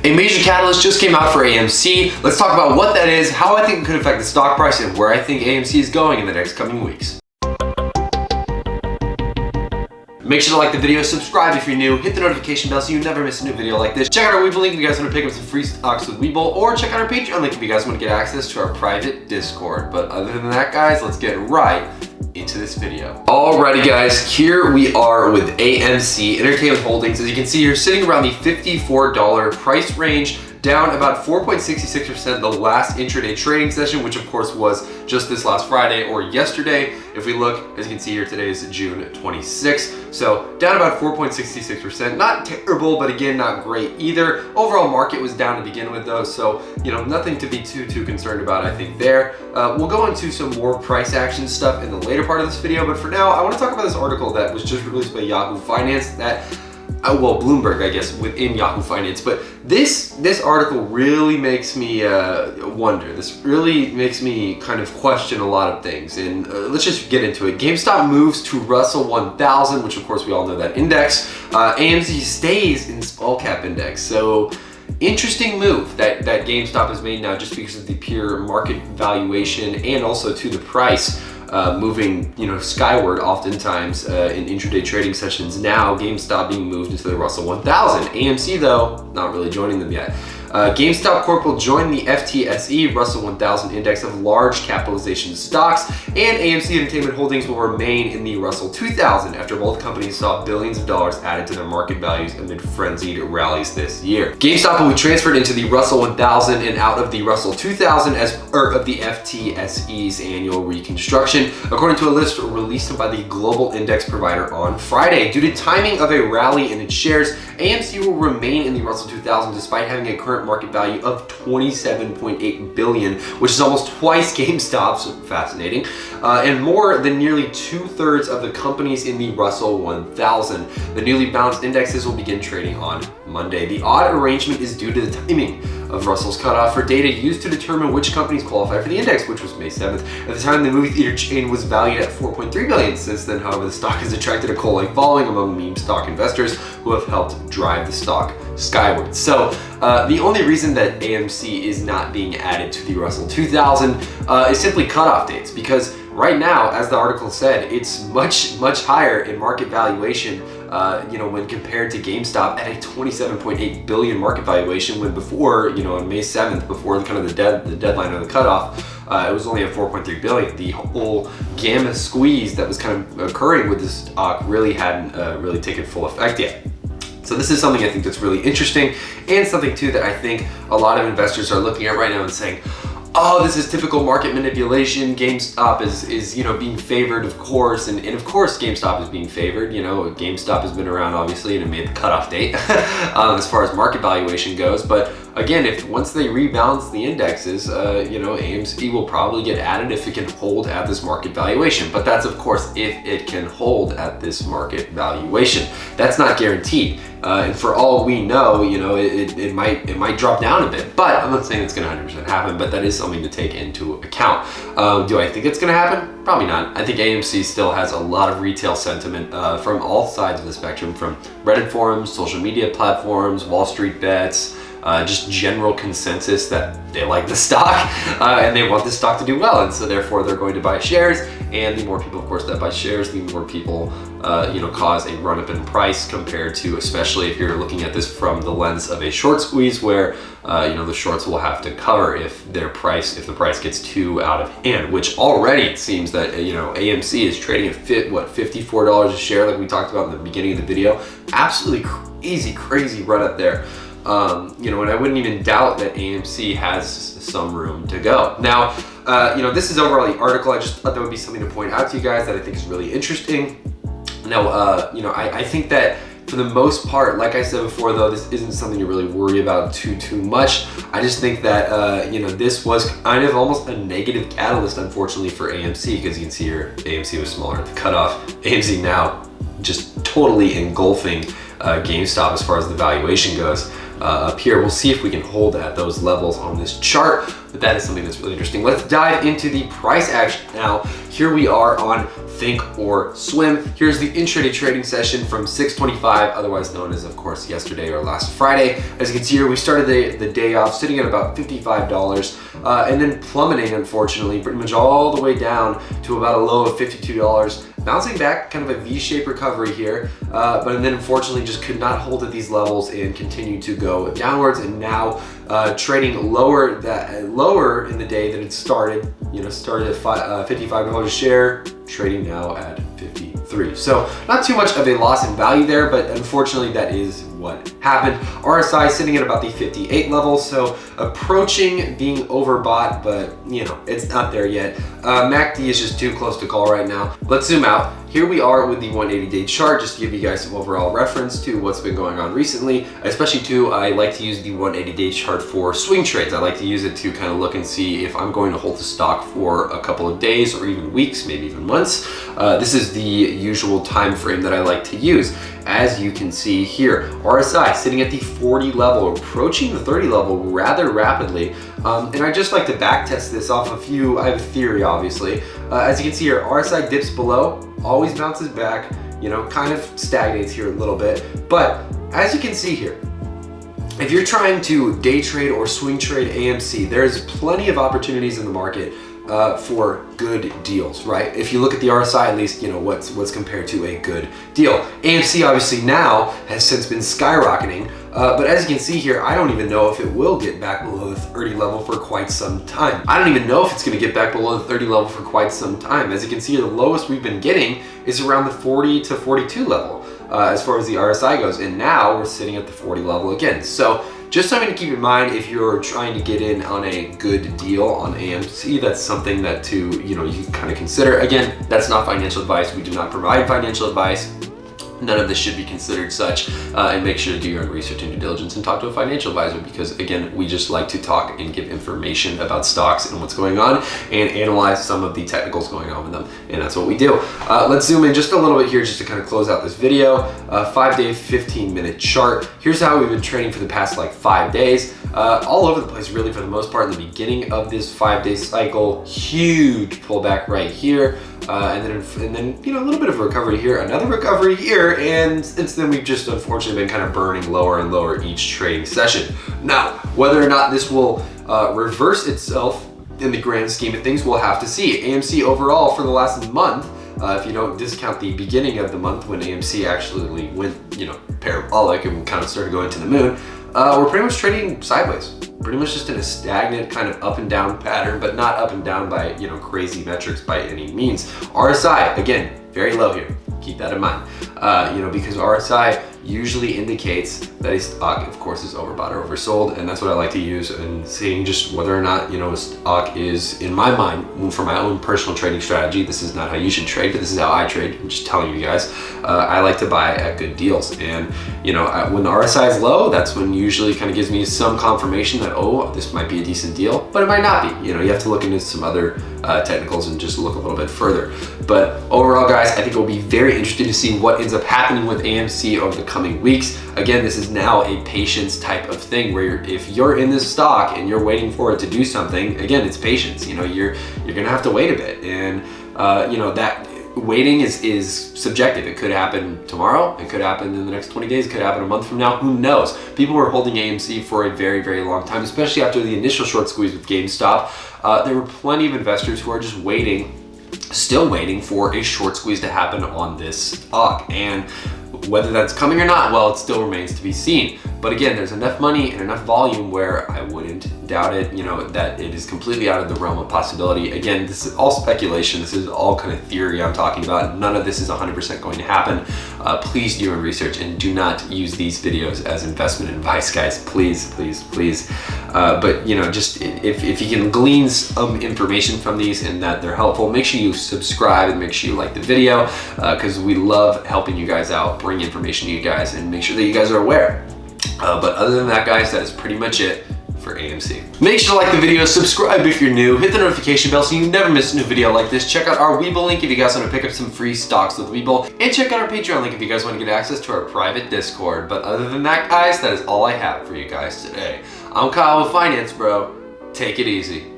A major catalyst just came out for AMC. Let's talk about what that is, how I think it could affect the stock price, and where I think AMC is going in the next coming weeks. Make sure to like the video, subscribe if you're new, hit the notification bell so you never miss a new video like this. Check out our WeBull link if you guys want to pick up some free stocks with WeBull, or check out our Patreon link if you guys want to get access to our private Discord. But other than that, guys, let's get right into this video. Alrighty guys, here we are with AMC Entertainment Holdings. As you can see, you're sitting around the $54 price range, down about 4.66% the last intraday trading session, which of course was just this last Friday or yesterday. If we look, as you can see here, today is June 26th. So down about 4.66%, not terrible, but again, not great either. Overall market was down to begin with though, so nothing to be too concerned about, I think there. We'll go into some more price action stuff in the later part of this video, but for now, I want to talk about this article that was just released by Yahoo Finance that well, Bloomberg, I guess, within Yahoo Finance. But this article really makes me wonder. This really makes me kind of question a lot of things. And let's just get into it. GameStop moves to Russell 1000, which of course we all know that index. AMC stays in small cap index. So interesting move that GameStop has made now, just because of the pure market valuation and also to the price. Moving skyward oftentimes in intraday trading sessions. Now GameStop being moved into the Russell 1000. AMC though, not really joining them yet. GameStop Corp will join the FTSE Russell 1000 index of large capitalization stocks, and AMC Entertainment Holdings will remain in the Russell 2000 after both companies saw billions of dollars added to their market values amid frenzied rallies this year. GameStop will be transferred into the Russell 1000 and out of the Russell 2000 as part of the FTSE's annual reconstruction, according to a list released by the global index provider on Friday. Due to timing of a rally in its shares, AMC will remain in the Russell 2000 despite having a current market value of $27.8 billion, which is almost twice GameStop's, fascinating, and more than nearly 2/3 of the companies in the Russell 1000. The newly balanced indexes will begin trading on Monday. The odd arrangement is due to the timing of Russell's cutoff for data used to determine which companies qualify for the index, which was May 7th. At the time, the movie theater chain was valued at $4.3 billion. Since then, however, the stock has attracted a cult-like following among meme stock investors who have helped drive the stock skyward. So the only reason that AMC is not being added to the Russell 2000 is simply cutoff dates, because right now, as the article said, it's much higher in market valuation when compared to GameStop at a $27.8 billion market valuation, when before, on May 7th, before kind of the deadline of the cutoff, it was only at $4.3 billion. The whole gamma squeeze that was kind of occurring with this stock really hadn't really taken full effect yet. So this is something I think that's really interesting, and something too that I think a lot of investors are looking at right now and saying, oh, this is typical market manipulation. GameStop is being favored, of course, and of course GameStop is being favored. GameStop has been around obviously, and it made the cutoff date as far as market valuation goes. But again, once they rebalance the indexes, AMC will probably get added if it can hold at this market valuation. But that's of course if it can hold at this market valuation. That's not guaranteed. And for all we know, it might drop down a bit, but I'm not saying it's going to 100% happen, but that is something to take into account. Do I think it's going to happen? Probably not. I think AMC still has a lot of retail sentiment from all sides of the spectrum, from Reddit forums, social media platforms, Wall Street bets, just general consensus that they like the stock and they want the stock to do well, and so therefore they're going to buy shares. And the more people, of course, that buy shares, the more people cause a run up in price, compared to, especially if you're looking at this from the lens of a short squeeze, where the shorts will have to cover if the price gets too out of hand, which already it seems that AMC is trading at $54 a share, like we talked about in the beginning of the video. Absolutely crazy run up there. And I wouldn't even doubt that AMC has some room to go. Now, this is overall the article. I just thought that would be something to point out to you guys that I think is really interesting. Now, I think that for the most part, like I said before, though, this isn't something to really worry about too much. I just think that, this was kind of almost a negative catalyst, unfortunately, for AMC, because you can see here, AMC was smaller at the cutoff. AMC now just totally engulfing GameStop as far as the valuation goes. up here. We'll see if we can hold at those levels on this chart, but that is something that's really interesting. Let's dive into the price action now. Here we are on Think or Swim. Here's the intraday trading session from 6:25, otherwise known as, of course, yesterday or last Friday. As you can see here, we started the day off sitting at about $55 and then plummeting, unfortunately, pretty much all the way down to about a low of $52. Bouncing back, kind of a V-shaped recovery here, but then unfortunately just could not hold at these levels and continue to go downwards, and now trading lower in the day that it started. Started at $55 a share, trading now at 53. So not too much of a loss in value there, but unfortunately that is what happened. RSI sitting at about the 58 level, so approaching being overbought, but it's not there yet. MACD is just too close to call right now. Let's zoom out. Here we are with the 180-day chart, just to give you guys some overall reference to what's been going on recently, especially too, I like to use the 180-day chart for swing trades. I like to use it to kind of look and see if I'm going to hold the stock for a couple of days or even weeks, maybe even months. This is the usual time frame that I like to use. As you can see here, RSI sitting at the 40 level, approaching the 30 level rather rapidly. And I just like to back test this off I have a theory, obviously. As you can see here, RSI dips below, always bounces back, kind of stagnates here a little bit. But as you can see here, if you're trying to day trade or swing trade AMC, there's plenty of opportunities in the market for good deals, right? If you look at the RSI, at least, what's compared to a good deal. AMC obviously now has since been skyrocketing, but as you can see here, I don't even know if it will get back below the 30 level for quite some time. I don't even know if it's gonna get back below the 30 level for quite some time. As you can see here, the lowest we've been getting is around the 40 to 42 level as far as the RSI goes, and now we're sitting at the 40 level again. So just something to keep in mind if you're trying to get in on a good deal on AMC. That's something that you can kind of consider. Again, that's not financial advice. We do not provide financial advice. None of this should be considered such, and make sure to do your own research and due diligence and talk to a financial advisor, because again, we just like to talk and give information about stocks and what's going on and analyze some of the technicals going on with them, and that's what we do. Let's zoom in just a little bit here just to kind of close out this video. 5-day, 15-minute chart. Here's how we've been trading for the past 5 days. All over the place really for the most part. In the beginning of this 5-day cycle, huge pullback right here. And then a little bit of a recovery here, another recovery here, and since then we've just unfortunately been kind of burning lower and lower each trading session. Now, whether or not this will reverse itself in the grand scheme of things, we'll have to see. AMC overall for the last month, if you don't discount the beginning of the month when AMC actually went, parabolic and kind of started going to the moon, we're pretty much trading sideways. Pretty much just in a stagnant kind of up and down pattern, but not up and down by, crazy metrics by any means. RSI, again, very low here. Keep that in mind, because RSI usually indicates that a stock, of course, is overbought or oversold, and that's what I like to use in seeing just whether or not, a stock is, in my mind, for my own personal trading strategy. This is not how you should trade, but this is how I trade. I'm just telling you guys. I like to buy at good deals, and when the RSI is low, that's when usually kind of gives me some confirmation that, oh, this might be a decent deal, but it might not be. You have to look into some other technicals and just look a little bit further. But overall, guys, I think it will be very interesting to see what ends up happening with AMC over the coming weeks. Again, this is now a patience type of thing where if you're in this stock and you're waiting for it to do something, again, it's patience. You're gonna have to wait a bit, and that waiting is subjective. It could happen tomorrow, it could happen in the next 20 days, it could happen a month from now, who knows? People were holding AMC for a very, very long time, especially after the initial short squeeze with GameStop. There were plenty of investors who are just still waiting for a short squeeze to happen on this stock, and whether that's coming or not, well, it still remains to be seen. But again, there's enough money and enough volume where I wouldn't doubt it, that it is completely out of the realm of possibility. Again, this is all speculation. This is all kind of theory I'm talking about. None of this is 100% going to happen. Please do your research and do not use these videos as investment advice, guys. Please, please, please. But just if you can glean some information from these and that they're helpful, make sure you subscribe and make sure you like the video, because we love helping you guys out, bring information to you guys, and make sure that you guys are aware. But other than that, guys, that is pretty much it for AMC. Make sure to like the video, subscribe if you're new, hit the notification bell so you never miss a new video like this. Check out our WeBull link if you guys want to pick up some free stocks with WeBull, and check out our Patreon link if you guys want to get access to our private Discord. But other than that, guys, that is all I have for you guys today. I'm Kyle with Finance Bro. Take it easy.